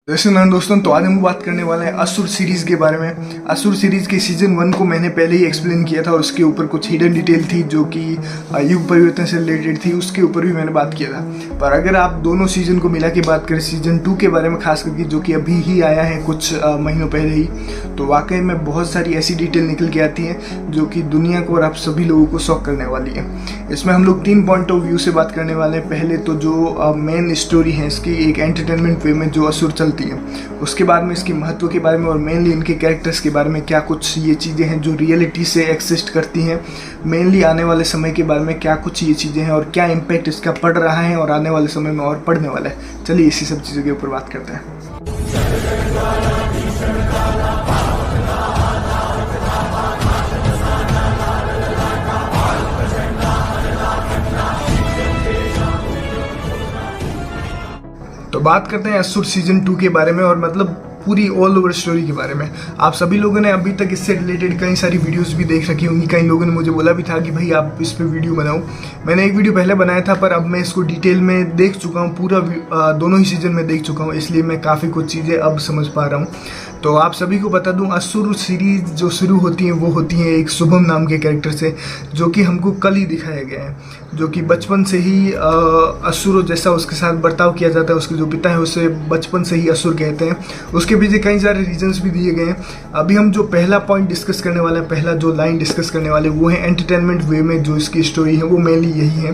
वैसे ना दोस्तों, तो आज हम बात करने वाले हैं असुर सीरीज के बारे में। असुर सीरीज के सीजन 1 को मैंने पहले ही एक्सप्लेन किया था और उसके ऊपर कुछ हिडन डिटेल थी जो कि युग परिवर्तन से रिलेटेड थी, उसके ऊपर भी मैंने बात किया था। पर अगर आप दोनों सीजन को मिला के बात करें, सीजन 2 के बारे में खास करके, जो कि अभी ही आया है कुछ महीनों पहले ही, तो वाकई में बहुत सारी ऐसी डिटेल निकल के आती हैं जो कि दुनिया को और आप सभी लोगों को शॉक करने वाली है। इसमें हम लोग 3 पॉइंट ऑफ व्यू से बात करने वाले हैं। पहले तो जो मेन स्टोरी है इसकी, एक एंटरटेनमेंट वे में जो असुर चलती है, उसके बाद में इसके महत्व के बारे में और मेनली इनके कैरेक्टर्स के बारे में, क्या कुछ ये चीज़ें हैं जो रियलिटी से एक्सिस्ट करती हैं, मेनली आने वाले समय के बारे में क्या कुछ ये चीज़ें हैं और क्या इम्पैक्ट इसका पड़ रहा है और आने वाले समय में और पड़ने वाला है। चलिए इसी सब चीज़ों के ऊपर बात करते हैं। तो बात करते हैं असुर सीजन 2 के बारे में और मतलब पूरी ऑल ओवर स्टोरी के बारे में। आप सभी लोगों ने अभी तक इससे रिलेटेड कई सारी वीडियोस भी देख रखी होंगी। कई लोगों ने मुझे बोला भी था कि भाई आप इस पे वीडियो बनाओ। मैंने एक वीडियो पहले बनाया था, पर अब मैं इसको डिटेल में देख चुका हूँ, पूरा दोनों ही सीजन में देख चुका हूँ, इसलिए मैं काफ़ी कुछ चीज़ें अब समझ पा रहा हूँ। तो आप सभी को बता दूं, असुर सीरीज जो शुरू होती हैं वो होती हैं एक शुभम नाम के कैरेक्टर से, जो कि हमको कल ही दिखाया गया है, जो कि बचपन से ही असुर जैसा उसके साथ बर्ताव किया जाता है। उसके जो पिता है उसे बचपन से ही असुर कहते हैं। उसके पीछे कई सारे रीजंस भी दिए गए हैं। अभी हम जो पहला पॉइंट डिस्कस करने वाले हैं, पहला जो लाइन डिस्कस करने वाले वो है एंटरटेनमेंट वे में जो इसकी स्टोरी है वो मेनली यही है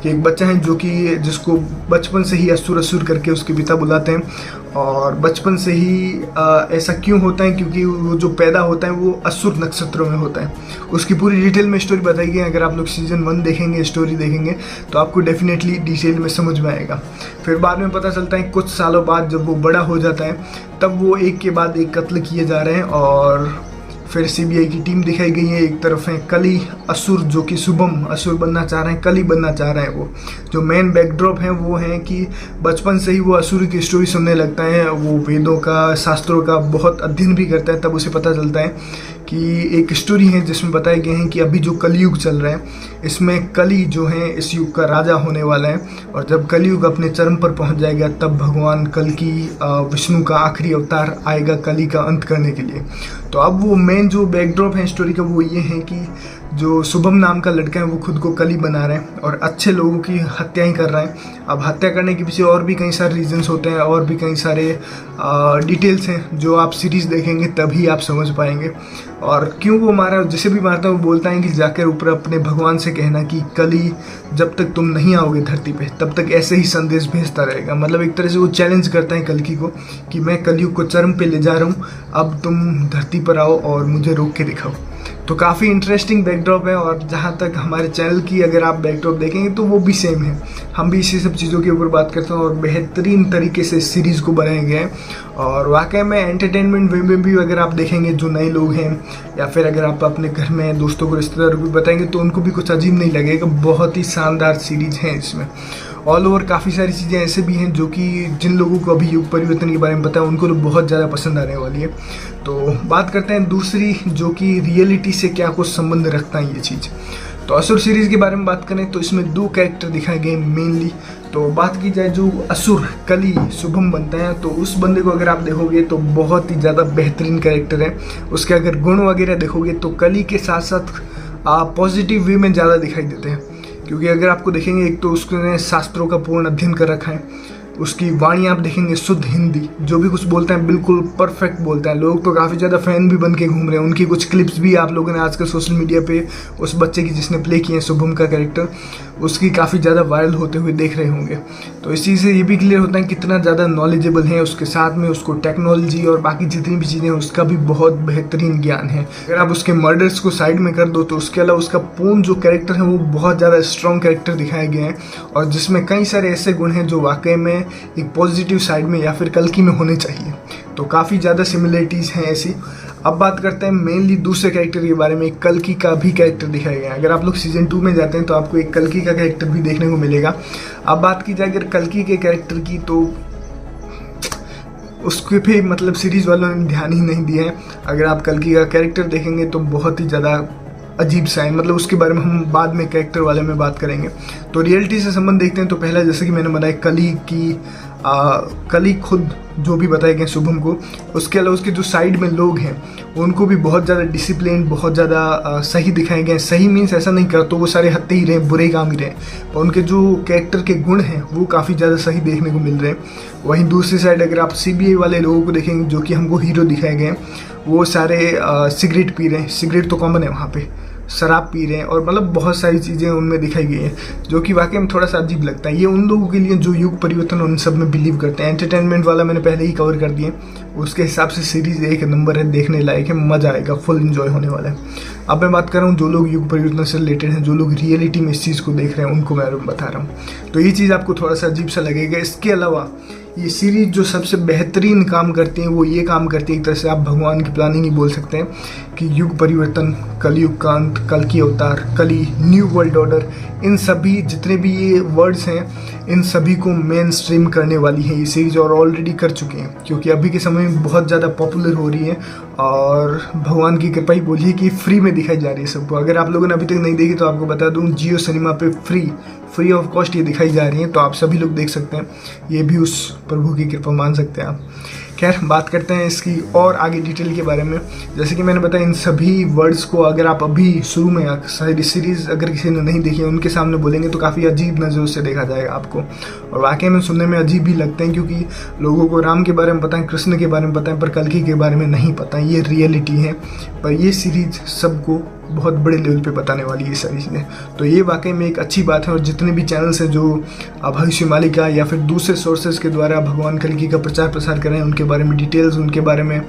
कि एक बच्चा है जो कि जिसको बचपन से ही असुर असुर करके उसके पिता बुलाते हैं। और बचपन से ही ऐसा क्यों होता है, क्योंकि वो जो पैदा होता है वो असुर नक्षत्रों में होता है। उसकी पूरी डिटेल में स्टोरी बताई गई है। अगर आप लोग सीजन 1 देखेंगे, स्टोरी देखेंगे, तो आपको डेफिनेटली डिटेल में समझ में आएगा। फिर बाद में पता चलता है कुछ सालों बाद जब वो बड़ा हो जाता है, तब वो एक के बाद एक कत्ल किए जा रहे हैं। और फिर सीबीआई की टीम दिखाई गई है। एक तरफ है कली असुर जो कि शुभम असुर बनना चाह रहे हैं, कली बनना चाह रहे हैं। वो जो मेन बैकड्रॉप है वो है कि बचपन से ही वो असुर की स्टोरी सुनने लगता है। वो वेदों का, शास्त्रों का बहुत अध्ययन भी करता है। तब उसे पता चलता है कि एक स्टोरी है जिसमें बताए गए हैं कि अभी जो कलयुग चल रहा है, इसमें कली जो है इस युग का राजा होने वाला है। और जब कलयुग अपने चरम पर पहुंच जाएगा, तब भगवान कल की विष्णु का आखिरी अवतार आएगा कली का अंत करने के लिए। तो अब वो मेन जो बैकड्रॉप है स्टोरी का वो ये है कि जो शुभम नाम का लड़का है वो खुद को कली बना रहे हैं और अच्छे लोगों की हत्याएं कर रहे हैं। अब हत्या करने के पीछे और भी कई सारे रीजंस होते हैं और भी कई सारे डिटेल्स हैं जो आप सीरीज़ देखेंगे तभी आप समझ पाएंगे। और क्यों वो मारा, जिसे भी मारता है वो बोलता है कि जाकर ऊपर अपने भगवान से कहना कि कली जब तक तुम नहीं आओगे धरती पे तब तक ऐसे ही संदेश भेजता रहेगा। मतलब एक तरह से वो चैलेंज करता है कल्कि को कि मैं कलयुग को चरम पे ले जा रहा हूँ, अब तुम धरती पर आओ और मुझे रोक के दिखाओ। तो काफ़ी इंटरेस्टिंग बैकड्रॉप है। और जहाँ तक हमारे चैनल की अगर आप बैकड्रॉप देखेंगे तो वो भी सेम है। हम भी इसी सब चीज़ों के ऊपर बात करते हैं और बेहतरीन तरीके से इस सीरीज़ को बनाया गया है। और वाकई में एंटरटेनमेंट वे में भी अगर आप देखेंगे, जो नए लोग हैं या फिर अगर आप अपने घर में दोस्तों को, रिश्तेदारों को बताएंगे तो उनको भी कुछ अजीब नहीं लगेगा। बहुत ही शानदार सीरीज़ है। इसमें ऑल ओवर काफ़ी सारी चीज़ें ऐसे भी हैं जो कि जिन लोगों को अभी युग परिवर्तन के बारे में पता है उनको तो बहुत ज़्यादा पसंद आने वाली है। तो बात करते हैं दूसरी, जो कि रियलिटी से क्या कुछ संबंध रखता है ये चीज़। तो असुर सीरीज़ के बारे में बात करें तो इसमें 2 कैरेक्टर दिखाए गए मेनली। तो बात की जाए जो असुर कली शुभम बनता है, तो उस बंदे को अगर आप देखोगे तो बहुत ही ज़्यादा बेहतरीन कैरेक्टर है। उसके अगर गुण वगैरह देखोगे तो कली के साथ साथ पॉजिटिव वे में ज़्यादा दिखाई देते हैं। क्योंकि अगर आपको देखेंगे, एक तो उसने शास्त्रों का पूर्ण अध्ययन कर रखा है। उसकी वाणी आप देखेंगे शुद्ध हिंदी, जो भी कुछ बोलता है बिल्कुल परफेक्ट बोलता है। लोग तो काफ़ी ज़्यादा फ़ैन भी बन के घूम रहे हैं। उनकी कुछ क्लिप्स भी आप लोगों ने आजकल सोशल मीडिया पे उस बच्चे की जिसने प्ले किए हैं शुभम का कैरेक्टर, उसकी काफ़ी ज़्यादा वायरल होते हुए देख रहे होंगे। तो इस चीज़ से ये भी क्लियर होता है कितना ज़्यादा नॉलेजेबल है। उसके साथ में उसको टेक्नोलॉजी और बाकी जितनी भी चीज़ें हैं उसका भी बहुत बेहतरीन ज्ञान है। अगर आप उसके मर्डर्स को साइड में कर दो तो उसके अलावा उसका पूर्ण जो कैरेक्टर है वो बहुत ज़्यादा स्ट्रॉन्ग कैरेक्टर दिखाया गया है और जिसमें कई सारे ऐसे गुण हैं जो वाकई में एक पॉजिटिव साइड में या फिर कल्कि में होने चाहिए। तो काफ़ी ज़्यादा सिमिलरिटीज़ हैं ऐसी। अब बात करते हैं मेनली दूसरे कैरेक्टर के बारे में। कल्कि का भी कैरेक्टर दिखाया गया है। अगर आप लोग सीजन 2 में जाते हैं तो आपको एक कल्कि का कैरेक्टर भी देखने को मिलेगा। अब बात की जाए अगर कल्कि के कैरेक्टर की, तो उसके पे मतलब सीरीज़ वालों ने ध्यान ही नहीं दिया है। अगर आप कल्कि का कैरेक्टर देखेंगे तो बहुत ही ज़्यादा अजीब सा है। मतलब उसके बारे में हम बाद में कैरेक्टर वाले में बात करेंगे। तो रियलिटी से संबंध देखते हैं तो पहला, जैसे कि मैंने बताया, कली की कली खुद जो भी बताए गए शुभम को, उसके अलावा उसके जो साइड में लोग हैं उनको भी बहुत ज़्यादा डिसिप्लिन, बहुत ज़्यादा सही दिखाए गए। सही मीन्स ऐसा नहीं कर तो वो सारे हत्ते ही रहे, बुरे काम ही रहे, पर उनके जो कैरेक्टर के गुण हैं वो काफ़ी ज़्यादा सही देखने को मिल रहे हैं। वहीं दूसरी साइड अगर आप CBI वाले लोगों को देखेंगे जो कि हमको हीरो दिखाए गए हैं, वो सारे सिगरेट पी रहे हैं। सिगरेट तो कॉमन है वहाँ पे, शराब पी रहे हैं और मतलब बहुत सारी चीज़ें उनमें दिखाई गई हैं जो कि वाकई में थोड़ा सा अजीब लगता है। ये उन लोगों के लिए जो युग परिवर्तन उन सब में बिलीव करते हैं। एंटरटेनमेंट वाला मैंने पहले ही कवर कर दिए, उसके हिसाब से सीरीज़ एक नंबर है, देखने लायक है, मज़ा आएगा, फुल इन्जॉय होने वाला है। अब मैं बात कर रहा हूँ जो लोग युग परिवर्तन से रिलेटेड हैं, जो लोग रियलिटी में इस चीज़ को देख रहे हैं, उनको मैं बता रहा हूँ। तो ये चीज़ आपको थोड़ा सा अजीब सा लगेगा। इसके अलावा ये सीरीज जो सबसे बेहतरीन काम करती है वो ये काम करती है, एक तरह से आप भगवान की प्लानिंग ही बोल सकते हैं कि युग परिवर्तन, कलयुग का अंत, कल की अवतार, कली, न्यू वर्ल्ड ऑर्डर, इन सभी जितने भी ये वर्ड्स हैं इन सभी को मेन स्ट्रीम करने वाली है ये सीरीज, और ऑलरेडी कर चुके हैं क्योंकि अभी के समय में बहुत ज़्यादा पॉपुलर हो रही है और भगवान की कृपा ही बोलिए कि फ्री में दिखाई जा रही है सबको। अगर आप लोगों ने अभी तक नहीं देखी तो आपको बता दूं, जियो सिनेमा पे फ्री ऑफ कॉस्ट ये दिखाई जा रही है, तो आप सभी लोग देख सकते हैं। ये भी उस प्रभु की कृपा मान सकते हैं आप। खैर बात करते हैं इसकी और आगे डिटेल के बारे में। जैसे कि मैंने बताया इन सभी वर्ड्स को अगर आप अभी शुरू में सारी सीरीज़ अगर किसी ने नहीं देखी है उनके सामने बोलेंगे तो काफ़ी अजीब नज़रों से देखा जाएगा आपको, और वाकई में सुनने में अजीब भी लगते हैं क्योंकि लोगों को राम के बारे में पता है, कृष्ण के बारे में पता है, पर कल्कि के बारे में नहीं पता है। ये रियलिटी है, पर ये सीरीज सबको बहुत बड़े लेवल पे बताने वाली है ये सारी चीज़ें, तो ये वाकई में एक अच्छी बात है। और जितने भी चैनल्स हैं जो भविष्य मालिका या फिर दूसरे सोर्सेज के द्वारा भगवान कल्कि का प्रचार प्रसार कर रहे हैं, उनके बारे में डिटेल्स, उनके बारे में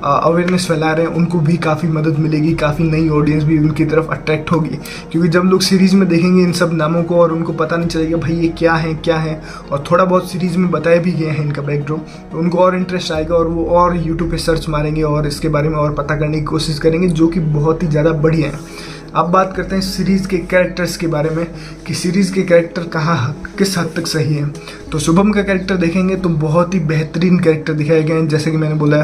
अवेयरनेस फैला रहे हैं, उनको भी काफ़ी मदद मिलेगी, काफ़ी नई ऑडियंस भी उनकी तरफ अट्रैक्ट होगी। क्योंकि जब लोग सीरीज़ में देखेंगे इन सब नामों को और उनको पता नहीं चलेगा भाई ये क्या है, और थोड़ा बहुत सीरीज़ में बताए भी गए हैं इनका बैकड्रॉप, तो उनको और इंटरेस्ट आएगा और वो और यूट्यूब पे सर्च मारेंगे और इसके बारे में और पता करने की कोशिश करेंगे, जो कि बहुत ही ज़्यादा बढ़िया है। अब बात करते हैं सीरीज़ के कैरेक्टर्स के बारे में कि सीरीज़ के कैरेक्टर किस हद तक सही है। तो शुभम का कैरेक्टर देखेंगे तो बहुत ही बेहतरीन कैरेक्टर दिखाए गए हैं। जैसे कि मैंने बोला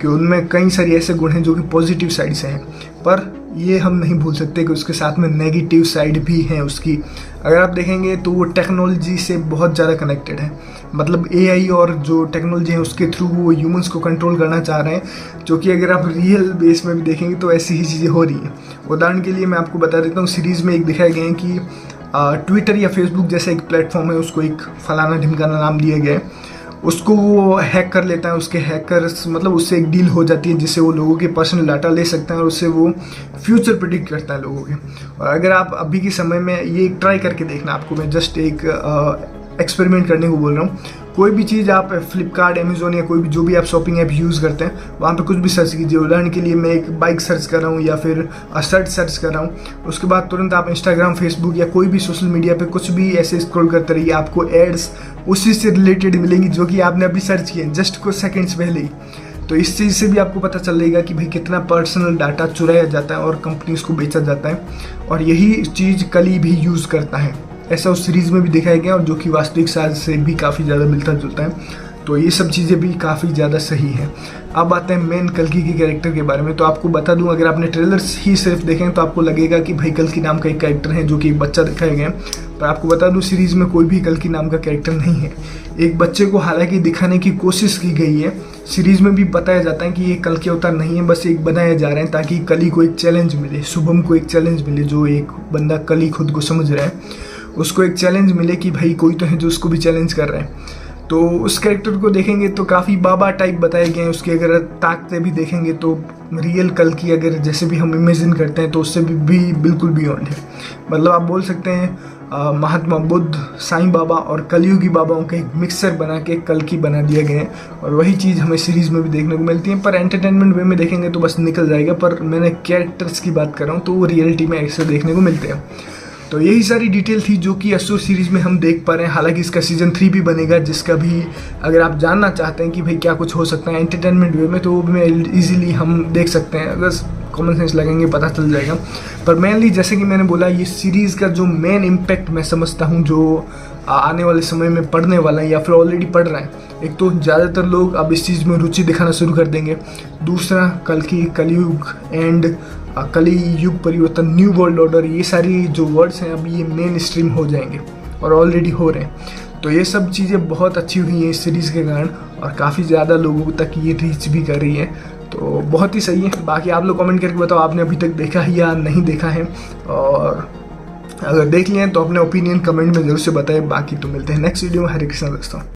कि उनमें कई सारी ऐसे गुण हैं जो कि पॉजिटिव साइड से हैं, पर ये हम नहीं भूल सकते कि उसके साथ में नेगेटिव साइड भी हैं उसकी। अगर आप देखेंगे तो वो टेक्नोलॉजी से बहुत ज़्यादा कनेक्टेड है, मतलब AI और जो टेक्नोलॉजी है उसके थ्रू वो ह्यूमंस को कंट्रोल करना चाह रहे हैं, जो कि अगर आप रियल बेस में भी देखेंगे तो ऐसी ही चीज़ें हो रही हैं। उदाहरण के लिए मैं आपको बता देता हूँ, सीरीज़ में एक दिखाया गया है कि ट्विटर या फेसबुक जैसा एक प्लेटफॉर्म है, उसको एक फलाना ढिमकाना नाम दिया गया है, उसको वो हैक कर लेता है, उसके हैकर्स मतलब उससे एक डील हो जाती है जिससे वो लोगों के पर्सनल डाटा ले सकते हैं और उससे वो फ्यूचर प्रेडिक्ट करता है लोगों के। और अगर आप अभी के समय में ये ट्राई करके देखना, आपको मैं जस्ट एक एक्सपेरिमेंट करने को बोल रहा हूँ। कोई भी चीज़ आप फ्लिपकार्ट, अमेजोन या कोई भी जो भी आप शॉपिंग ऐप यूज़ करते हैं वहाँ पे कुछ भी सर्च कीजिए। उदाहरण के लिए मैं एक बाइक सर्च कर रहा हूँ या फिर शर्ट सर्च कर रहा हूँ, उसके बाद तुरंत आप इंस्टाग्राम, फेसबुक या कोई भी सोशल मीडिया पे कुछ भी ऐसे स्क्रॉल करते रहिए, आपको एड्स उसी से रिलेटेड मिलेंगी जो कि आपने अभी सर्च किए जस्ट कुछ सेकेंड्स पहले ही। तो इस चीज़ से भी आपको पता चलेगा कि भाई कितना पर्सनल डाटा चुराया जाता है और कंपनीज को बेचा जाता है, और यही चीज़ कली भी यूज़ करता है। ऐसा उस सीरीज़ में भी दिखाया गया और जो कि वास्तविक साज से भी काफ़ी ज़्यादा मिलता जुलता है। तो ये सब चीज़ें भी काफ़ी ज़्यादा सही है। अब आते हैं मेन कल्कि के कैरेक्टर के बारे में। तो आपको बता दूं, अगर आपने ट्रेलर्स ही सिर्फ देखें तो आपको लगेगा कि भाई कल्कि नाम का एक कैरेक्टर है जो कि एक बच्चा दिखाया गया है, पर आपको बता दूं सीरीज़ में कोई भी कल्कि नाम का कैरेक्टर नहीं है। एक बच्चे को हालांकि दिखाने की कोशिश की गई है, सीरीज़ में भी बताया जाता है कि ये कल्कि अवतार नहीं है, बस एक बनाया जा रहे हैं ताकि कली को एक चैलेंज मिले, शुभम को एक चैलेंज मिले, जो एक बंदा कली खुद को समझ रहा है उसको एक चैलेंज मिले कि भाई कोई तो है जो उसको भी चैलेंज कर रहा है। तो उस कैरेक्टर को देखेंगे तो काफ़ी बाबा टाइप बताए गए हैं। उसकी अगर ताकतें भी देखेंगे तो रियल कल्कि अगर जैसे भी हम इमेजिन करते हैं तो उससे भी बिल्कुल बियॉन्ड है। मतलब आप बोल सकते हैं महात्मा बुद्ध, साईं बाबा और कलयुगी बाबाओं का एक मिक्सचर बना के कल्कि बना दिया गया है, और वही चीज़ हमें सीरीज़ में भी देखने को मिलती है। पर एंटरटेनमेंट वे में देखेंगे तो बस निकल जाएगा, पर मैंने कैरेक्टर्स की बात कर रहा हूँ तो वो रियलिटी में ऐसे देखने को मिलते हैं। तो यही सारी डिटेल थी जो कि असुर सीरीज़ में हम देख पा रहे हैं। हालांकि इसका सीजन 3 भी बनेगा, जिसका भी अगर आप जानना चाहते हैं कि भाई क्या कुछ हो सकता है एंटरटेनमेंट वे में, तो वो भी इजीली हम देख सकते हैं, अगर कॉमन सेंस लगेंगे पता चल जाएगा। पर मेनली जैसे कि मैंने बोला, ये सीरीज़ का जो मेन इम्पैक्ट मैं समझता हूँ जो आने वाले समय में पढ़ने वाला है या फिर ऑलरेडी पढ़ रहा है, एक तो ज़्यादातर लोग अब इस चीज़ में रुचि दिखाना शुरू कर देंगे। दूसरा कल्कि, कलयुग एंड कली युग परिवर्तन, न्यू वर्ल्ड ऑर्डर, ये सारी जो वर्ड्स हैं अब ये मेन स्ट्रीम हो जाएंगे और ऑलरेडी हो रहे हैं। तो ये सब चीज़ें बहुत अच्छी हुई हैं इस सीरीज़ के कारण, और काफ़ी ज़्यादा लोगों तक ये रीच भी कर रही है, तो बहुत ही सही है। बाकी आप लोग कमेंट करके बताओ आपने अभी तक देखा है या नहीं देखा है, और अगर देख लिए हैं तो अपने ओपिनियन कमेंट में जरूर से बताएं। बाकी तो मिलते हैं नेक्स्ट वीडियो में। हरे कृष्णा दोस्तों।